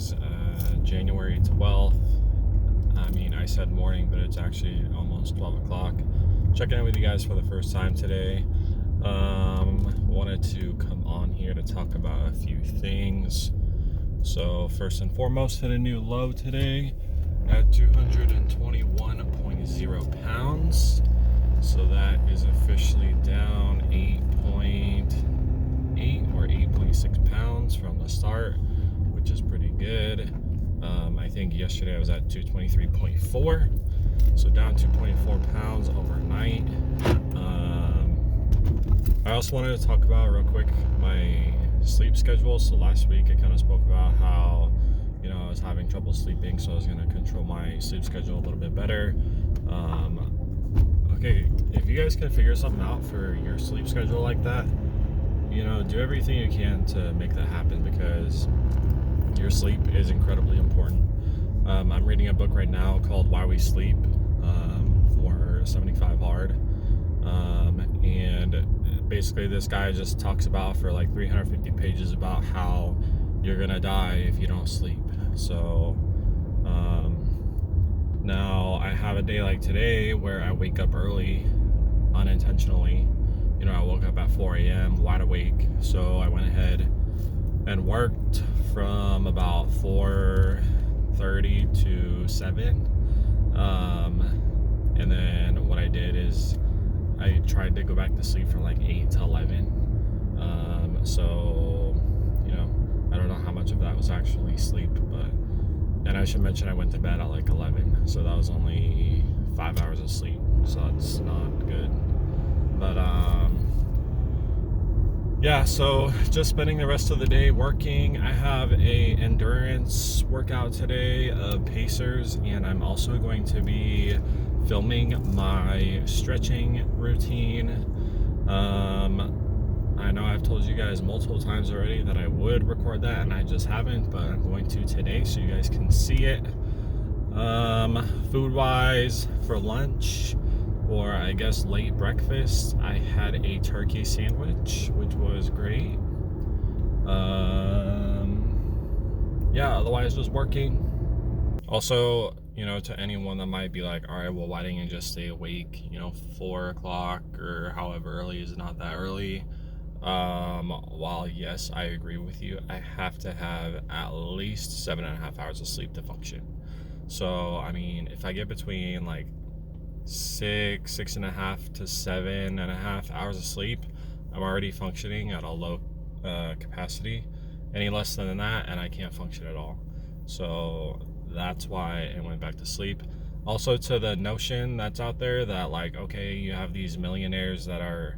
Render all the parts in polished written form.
is January 12th. I mean, I said morning, but it's actually almost 12 o'clock. Checking in with you guys for the first time today. Wanted to come on here to talk about a few things. So first and foremost, hit a new low today at 221.0 pounds. So that is officially down 8.8 or 8.6 pounds from the start, which is pretty good. I think yesterday I was at 223.4, so down 2.4 pounds overnight. I also wanted to talk about real quick my sleep schedule. So last week I kind of spoke about how, I was having trouble sleeping, so I was going to control my sleep schedule a little bit better. Okay, if you guys can figure something out for your sleep schedule like that, do everything you can to make that happen, because your sleep is incredibly important. I'm reading a book right now called Why We Sleep, for 75 Hard. And basically this guy just talks about for like 350 pages about how you're gonna die if you don't sleep. So now I have a day like today where I wake up early unintentionally. I woke up at 4 a.m. wide awake, so I went ahead and worked from about 4:30 to 7. And then what I did is I tried to go back to sleep from like 8 to 11. So I don't know how much of that was actually sleep, and I should mention I went to bed at like 11, so that was only 5 hours of sleep, so that's not good. But yeah, so just spending the rest of the day working. I have a endurance workout today of pacers, and I'm also going to be filming my stretching routine. I know I've told you guys multiple times already that I would record that, and I just haven't, but I'm going to today so you guys can see it. Food wise, for lunch, or I guess late breakfast, I had a turkey sandwich, which was great. Yeah, otherwise just working. Also, to anyone that might be like, all right, well, why didn't you just stay awake, 4 o'clock or however early is not that early. While yes, I agree with you, I have to have at least 7.5 hours of sleep to function. So, I mean, if I get between like 6.5 to 7.5 hours of sleep, I'm already functioning at a low capacity. Any less than that and I can't function at all. So that's why I went back to sleep. Also, to the notion that's out there that like, okay, you have these millionaires that are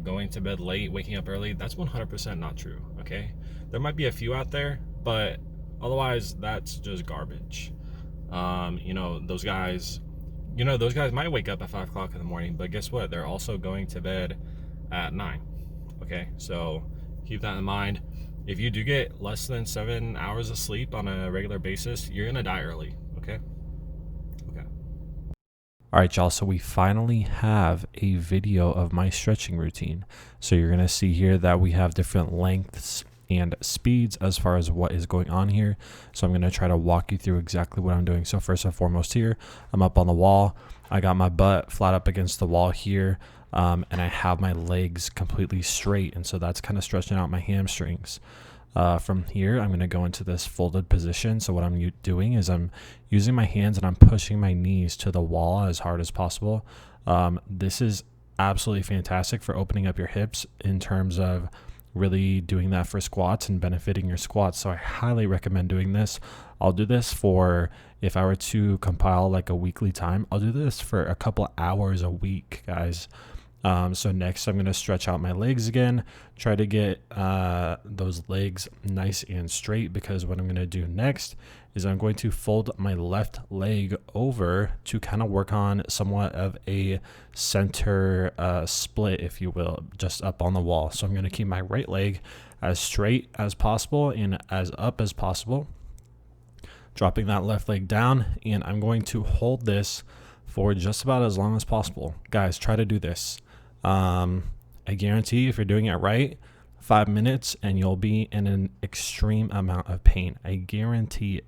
going to bed late, waking up early, that's 100% not true. Okay, there might be a few out there, but otherwise that's just garbage. Those guys might wake up at 5 o'clock in the morning, but guess what? They're also going to bed at 9. Okay, so keep that in mind. If you do get less than 7 hours of sleep on a regular basis, you're gonna die early. Okay. All right, y'all, so we finally have a video of my stretching routine. So you're going to see here that we have different lengths and speeds as far as what is going on here. So I'm going to try to walk you through exactly what I'm doing. So first and foremost here, I'm up on the wall. I got my butt flat up against the wall here, and I have my legs completely straight. And so that's kind of stretching out my hamstrings. From here, I'm going to go into this folded position. So what I'm doing is I'm using my hands and I'm pushing my knees to the wall as hard as possible. This is absolutely fantastic for opening up your hips in terms of really doing that for squats and benefiting your squats. So I highly recommend doing this. I'll do this for, if I were to compile like a weekly time, I'll do this for a couple hours a week, guys. So next I'm going to stretch out my legs again, try to get those legs nice and straight, because what I'm going to do next is I'm going to fold my left leg over to kind of work on somewhat of a center split, if you will, just up on the wall. So I'm going to keep my right leg as straight as possible and as up as possible, dropping that left leg down, and I'm going to hold this for just about as long as possible. Guys, try to do this. I guarantee if you're doing it right, 5 minutes and you'll be in an extreme amount of pain. I guarantee it.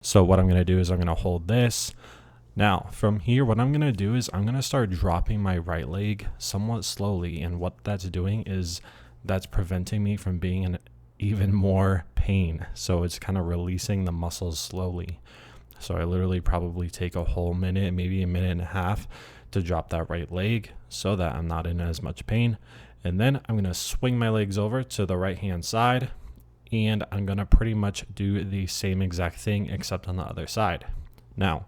So what I'm going to do is I'm going to hold this. Now from here, what I'm going to do is I'm going to start dropping my right leg somewhat slowly. And what that's doing is that's preventing me from being in even more pain. So it's kind of releasing the muscles slowly. So I literally probably take a whole minute, maybe a minute and a half to drop that right leg so that I'm not in as much pain. And then I'm going to swing my legs over to the right hand side, and I'm going to pretty much do the same exact thing except on the other side. Now,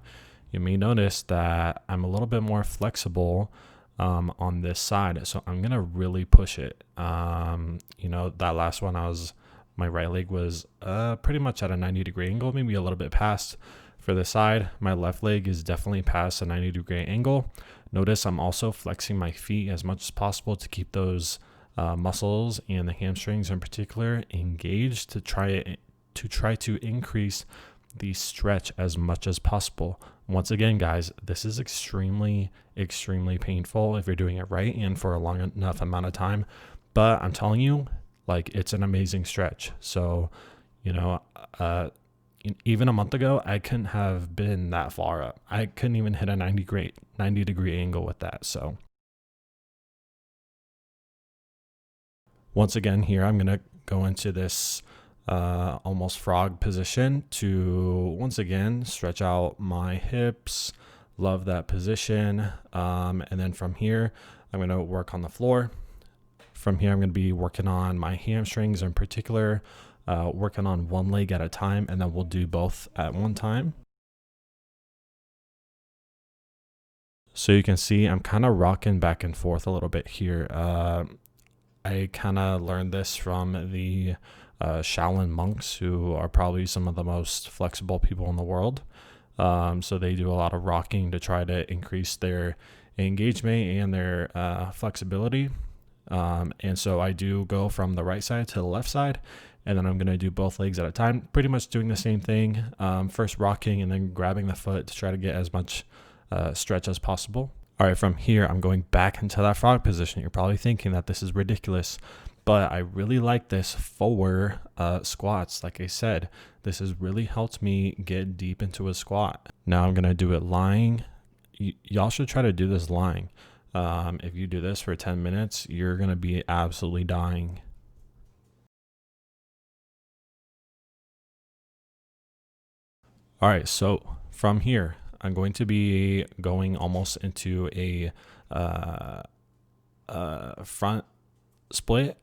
you may notice that I'm a little bit more flexible on this side, so I'm going to really push it. That last one, my right leg was pretty much at a 90-degree angle, maybe a little bit past. For the side, my left leg is definitely past a 90-degree angle. Notice I'm also flexing my feet as much as possible to keep those muscles and the hamstrings in particular engaged to try to increase the stretch as much as possible. Once again, guys, this is extremely painful if you're doing it right and for a long enough amount of time. But I'm telling you, like, it's an amazing stretch. So, even a month ago, I couldn't have been that far up. I couldn't even hit a 90-degree angle with that. So once again here, I'm going to go into this almost frog position to once again stretch out my hips. Love that position. And then from here, I'm going to work on the floor. From here, I'm going to be working on my hamstrings in particular. Working on one leg at a time, and then we'll do both at one time. So you can see I'm kind of rocking back and forth a little bit here. I kind of learned this from the Shaolin monks, who are probably some of the most flexible people in the world. So they do a lot of rocking to try to increase their engagement and their flexibility. And so I do go from the right side to the left side, and then I'm going to do both legs at a time, pretty much doing the same thing. First rocking and then grabbing the foot to try to get as much stretch as possible. All right, from here, I'm going back into that frog position. You're probably thinking that this is ridiculous, but I really like this forward squats. Like I said, this has really helped me get deep into a squat. Now I'm going to do it lying. Y'all should try to do this lying. If you do this for 10 minutes, you're going to be absolutely dying. All right, so from here, I'm going to be going almost into a front split,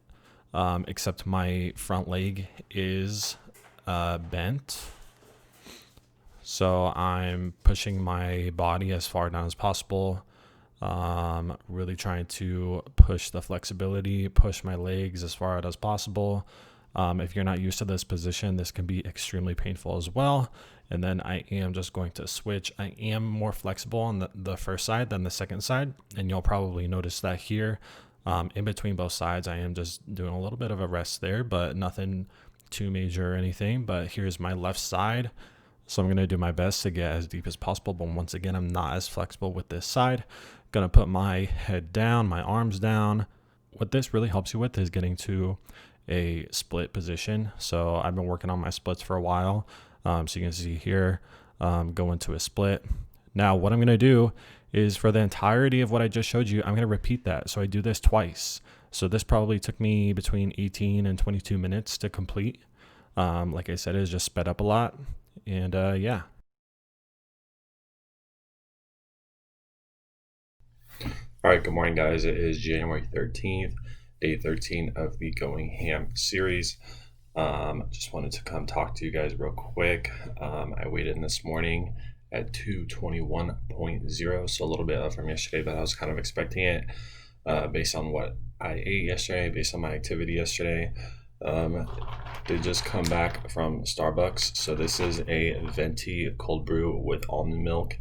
except my front leg is bent. So I'm pushing my body as far down as possible. Really trying to push the flexibility, push my legs as far out as possible. If you're not used to this position, this can be extremely painful as well. And then I am just going to switch. I am more flexible on the first side than the second side. And you'll probably notice that here, in between both sides, I am just doing a little bit of a rest there, but nothing too major or anything. But here's my left side. So I'm going to do my best to get as deep as possible. But once again, I'm not as flexible with this side. Going to put my head down, my arms down. What this really helps you with is getting to a split position. So I've been working on my splits for a while. So you can see here, go into a split. Now what I'm going to do is for the entirety of what I just showed you, I'm going to repeat that. So I do this twice. So this probably took me between 18 and 22 minutes to complete. Like I said, it's just sped up a lot. And yeah. All right, good morning, guys. It is January 13th, day 13 of the Going Ham series. Just wanted to come talk to you guys real quick. I weighed in this morning at 221.0, so a little bit up from yesterday, but I was kind of expecting it based on what I ate yesterday, based on my activity yesterday. Did just come back from Starbucks. So this is a venti cold brew with almond milk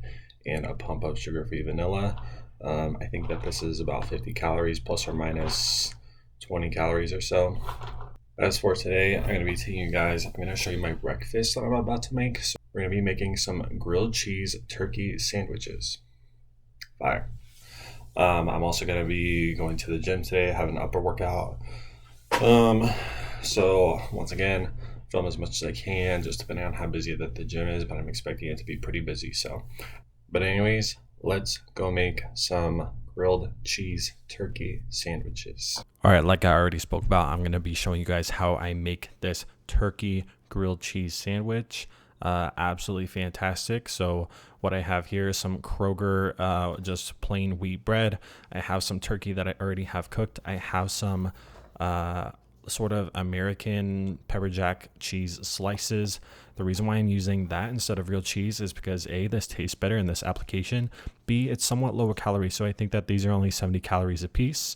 and a pump of sugar-free vanilla. I think that this is about 50 calories plus or minus 20 calories or so. As for today, I'm going to be taking you guys, I'm going to show you my breakfast that I'm about to make. So we're going to be making some grilled cheese turkey sandwiches. Fire. I'm also going to be going to the gym today, have an upper workout. So once again, film as much as I can, just depending on how busy that the gym is, but I'm expecting it to be pretty busy. So, but anyways, let's go make some grilled cheese turkey sandwiches. All right, like I already spoke about, I'm going to be showing you guys how I make this turkey grilled cheese sandwich. Absolutely fantastic. So what I have here is some Kroger, just plain wheat bread. I have some turkey that I already have cooked. I have some sort of American pepper jack cheese slices. The reason why I'm using that instead of real cheese is because A, this tastes better in this application. B, it's somewhat lower calorie. So I think that these are only 70 calories a piece.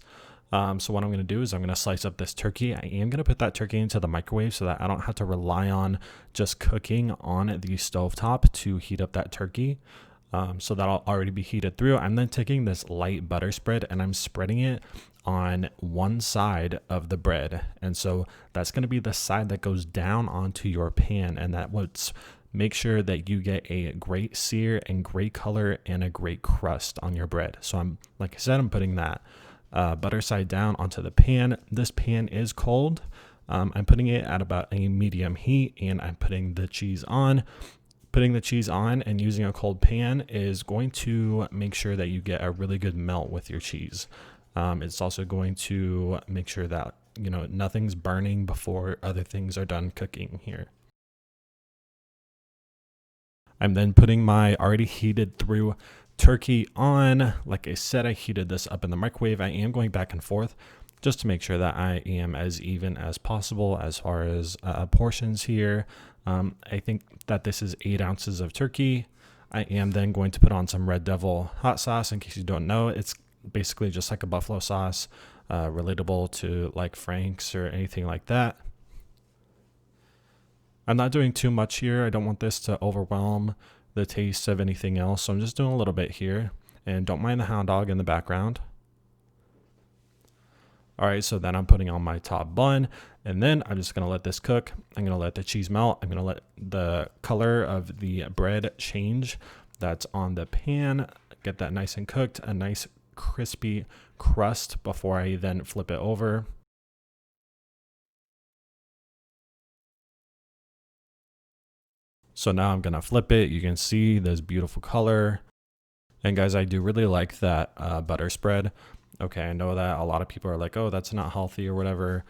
So what I'm going to do is I'm going to slice up this turkey. I am going to put that turkey into the microwave so that I don't have to rely on just cooking on the stovetop to heat up that turkey. So that'll already be heated through. I'm then taking this light butter spread and I'm spreading it on one side of the bread. And so that's going to be the side that goes down onto your pan, and that would make sure that you get a great sear and great color and a great crust on your bread. So I'm, like I said, I'm putting that butter side down onto the pan. This pan is cold. I'm putting it at about a medium heat, and I'm putting the cheese on. Putting the cheese on and using a cold pan is going to make sure that you get a really good melt with your cheese. It's also going to make sure that, you know, nothing's burning before other things are done cooking here. I'm then putting my already heated through turkey on. Like I said, I heated this up in the microwave. I am going back and forth just to make sure that I am as even as possible as far as portions here. I think that this is 8 ounces of turkey. I am then going to put on some Red Devil hot sauce. In case you don't know, it's basically just like a buffalo sauce, relatable to like Frank's or anything like that. I'm not doing too much here. I don't want this to overwhelm the taste of anything else, so I'm just doing a little bit here. And don't mind the hound dog in the background. All right, so then I'm putting on my top bun, and then I'm just gonna let this cook. I'm gonna let the cheese melt. I'm gonna let the color of the bread change that's on the pan, get that nice and cooked, a nice crispy crust before I then flip it over. So now I'm gonna flip it. You can see this beautiful color. And guys, I do really like that butter spread. Okay, I know that a lot of people are like, oh, that's not healthy or whatever,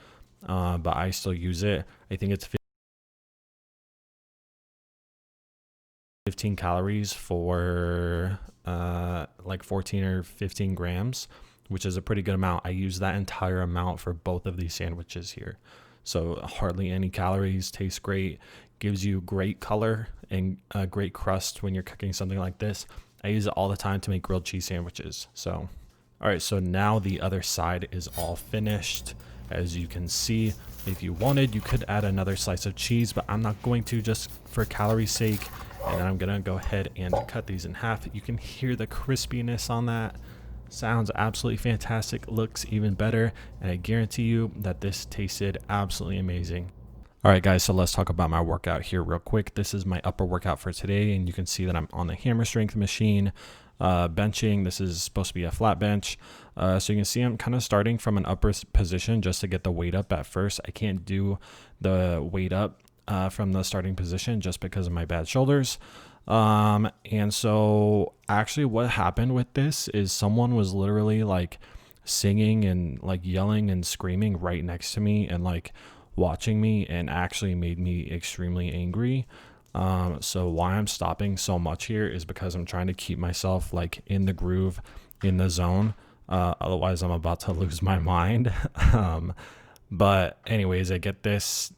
but I still use it. I think it's 15 calories for like 14 or 15 grams, which is a pretty good amount. I use that entire amount for both of these sandwiches here. So hardly any calories, tastes great, gives you great color and a great crust when you're cooking something like this. I use it all the time to make grilled cheese sandwiches. So, all right, so now the other side is all finished. As you can see, if you wanted, you could add another slice of cheese, but I'm not going to, just for calorie sake. And then I'm gonna go ahead and cut these in half. You can hear the crispiness on that. Sounds absolutely fantastic, looks even better, and I guarantee you that this tasted absolutely amazing. All right, guys, so let's talk about my workout here real quick. This is my upper workout for today, and you can see that I'm on the hammer strength machine, benching. This is supposed to be a flat bench. So you can see I'm kind of starting from an upper position just to get the weight up at first. I can't do the weight up from the starting position just because of my bad shoulders. And so actually what happened with this is someone was literally like singing and like yelling and screaming right next to me and like watching me, and actually made me extremely angry. So why I'm stopping so much here is because I'm trying to keep myself like in the groove, in the zone. Otherwise I'm about to lose my mind. But anyways, I get this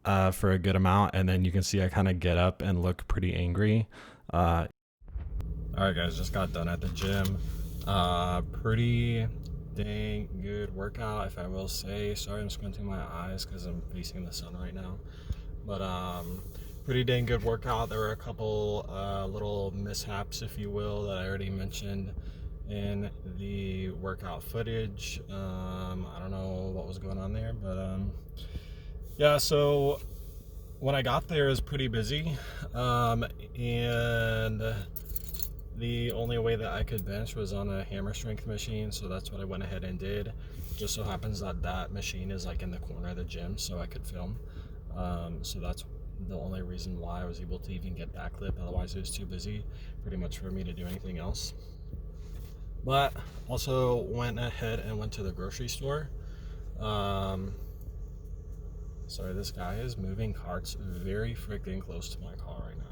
for a good amount, and then you can see I kind of get up and look pretty angry. All right, guys, just got done at the gym. Pretty dang good workout, if I will say. Sorry, I'm squinting my eyes because I'm facing the sun right now. But pretty dang good workout. There were a couple little mishaps, if you will, that I already mentioned in the workout footage. I don't know what was going on there, but yeah, so when I got there, it was pretty busy, and the only way that I could bench was on a hammer strength machine, so that's what I went ahead and did. Just so happens that that machine is like in the corner of the gym, so I could film. So that's the only reason why I was able to even get that clip. Otherwise, it was too busy pretty much for me to do anything else. But also went ahead and went to the grocery store. Sorry, this guy is moving carts very freaking close to my car right now.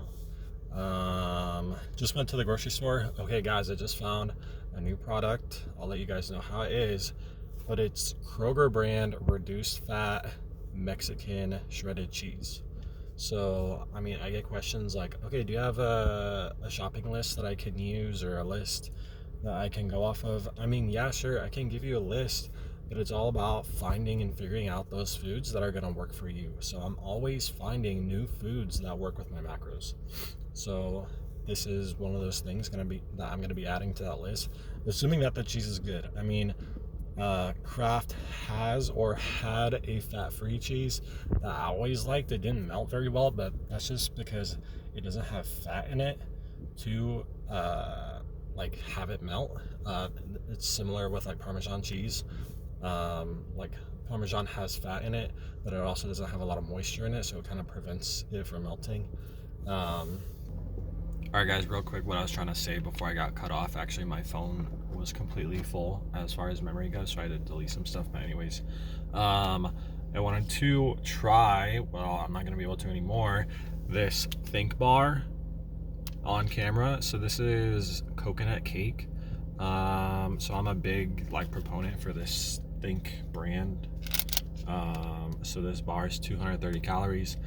Just went to the grocery store. Okay, guys, I just found a new product. I'll let you guys know how it is, but it's Kroger brand reduced fat Mexican shredded cheese. So, I mean, I get questions like, okay, do you have a shopping list that I can use, or a list that I can go off of? I mean, yeah, sure, I can give you a list, but it's all about finding and figuring out those foods that are going to work for you. So I'm always finding new foods that work with my macros. So this is one of those things that I'm going to be adding to that list, assuming that the cheese is good. I mean, Kraft has or had a fat-free cheese that I always liked. It didn't melt very well, but that's just because it doesn't have fat in it to like have it melt. It's similar with like Parmesan cheese. Like Parmesan has fat in it, but it also doesn't have a lot of moisture in it, so it kind of prevents it from melting. Alright guys, real quick, what I was trying to say before I got cut off, actually my phone was completely full as far as memory goes, so I had to delete some stuff, but anyways, I wanted to try, well, I'm not going to be able to anymore, this Think bar on camera. So this is coconut cake. So I'm a big like proponent for this Think brand. So this bar is 230 calories,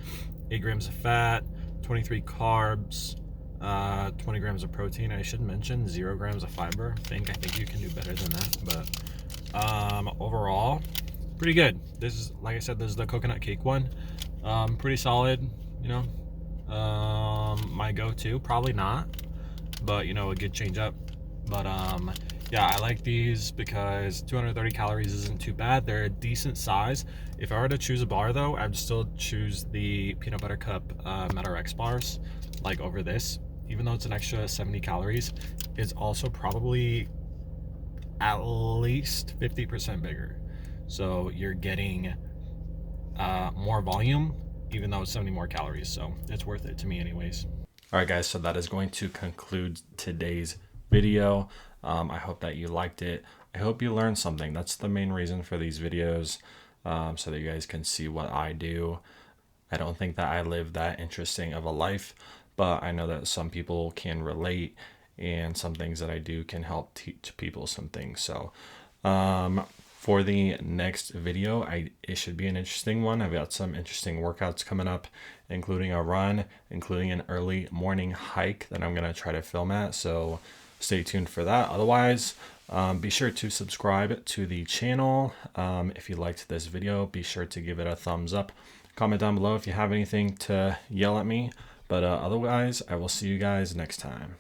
8 grams of fat, 23 carbs, 20 grams of protein. I should mention 0 grams of fiber. I think you can do better than that, but overall pretty good. This is, like I said, this is the coconut cake one. Pretty solid, you know. My go-to, probably not, but you know, a good change up. But yeah, I like these because 230 calories isn't too bad. They're a decent size. If I were to choose a bar though, I'd still choose the peanut butter cup MetaRx bars like over this. Even though it's an extra 70 calories, it's also probably at least 50% bigger. So you're getting more volume, even though it's 70 more calories. So it's worth it to me anyways. All right, guys, so that is going to conclude today's video. I hope that you liked it. I hope you learned something. That's the main reason for these videos, so that you guys can see what I do. I don't think that I live that interesting of a life, but I know that some people can relate, and some things that I do can help teach people some things. So for the next video, it should be an interesting one. I've got some interesting workouts coming up, including a run, including an early morning hike that I'm going to try to film at. So stay tuned for that. Otherwise, be sure to subscribe to the channel. If you liked this video, be sure to give it a thumbs up. Comment down below if you have anything to yell at me. But otherwise, I will see you guys next time.